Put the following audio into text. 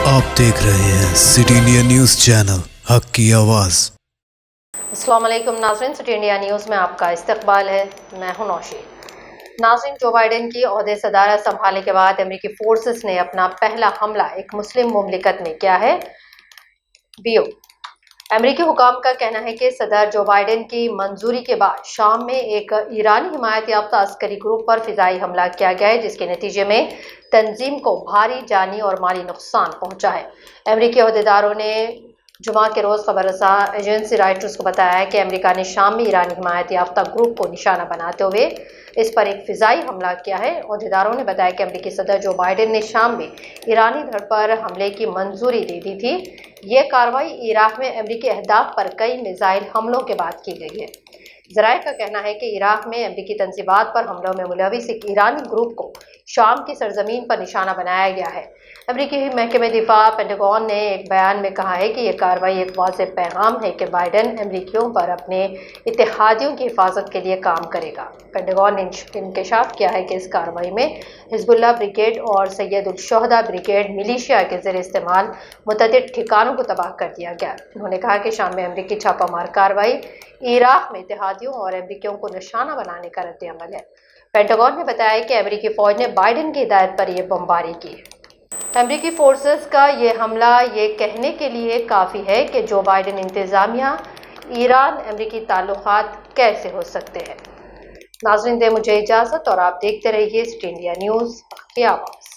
आप देख रहे हैं सिटी इंडिया न्यूज़ चैनल हक की आवाज़। अस्सलाम वालेकुम नाज़रीन, सिटी इंडिया न्यूज़ में आपका इस्तकबाल है। मैं हूं नौशी। नाज़रीन, जो बाइडेन की ओहदे सदारत संभालने के बाद अमेरिकी फोर्सेस ने अपना पहला हमला एक मुस्लिम मुमलिकत में किया है। अमेरिकी हुकाम का कहना है कि सदर जो बाइडेन की मंजूरी के बाद शाम में एक ईरानी हिमायत याफ्ता अस्करी ग्रुप पर फिजाई हमला किया गया है, जिसके नतीजे में तंजीम को भारी जानी और माली नुकसान पहुंचा है। अमेरिकी अहदेदारों ने जुमा के रोज़ खबर रसा एजेंसी राइटर्स को बताया है कि अमेरिका ने शाम में ईरानी हिमायत याफ्ता ग्रुप को निशाना बनाते हुए इस पर एक फिजाई हमला किया है। अहदेदारों ने बताया कि अमेरिकी सदर जो बाइडेन ने शाम में ईरानी धड़ पर हमले की मंजूरी दे दी थी। ये कार्रवाई इराक में अमेरिकी अहदाफ पर कई मिसाइल हमलों के बाद की गई है। ज़राए का कहना है कि इराक में अमेरिकी तंजीबात पर हमलों में मुलविस एक ईरानी ग्रुप को शाम की सरजमीन पर निशाना बनाया गया है। अमेरिकी महकमे दिफा पेंटागन ने एक बयान में कहा है कि यह कार्रवाई एक वाज़ेह पैगाम है कि बाइडेन अमेरिकियों पर अपने इत्तेहादियों की हिफाजत के लिए काम करेगा। पेंटागन ने इंकशाफ किया है कि इस कार्रवाई में हिजबुल्लाह ब्रिगेड और सैयदुल शुहदा ब्रिगेड मिलिशिया के ज़रिए इस्तेमाल मुतअद्दिद ठिकानों को तबाह कर दिया गया। उन्होंने कहा कि शाम में अमेरिकी छापामार कार्रवाई इराक में इत्तेहादियों और अमेरिकियों को निशाना बनाने का रद्द-ए-अमल है। पेंटागन ने बताया कि अमेरिकी फ़ौज ने बाइडेन की हिदायत पर यह बमबारी की। अमेरिकी फोर्सेस का ये हमला ये कहने के लिए काफ़ी है कि जो बाइडेन इंतज़ामिया ईरान अमेरिकी ताल्लुकात कैसे हो सकते हैं। नाज़रीन, दे मुझे इजाज़त और आप देखते रहिए सिटी इंडिया न्यूज़ की आवाज़।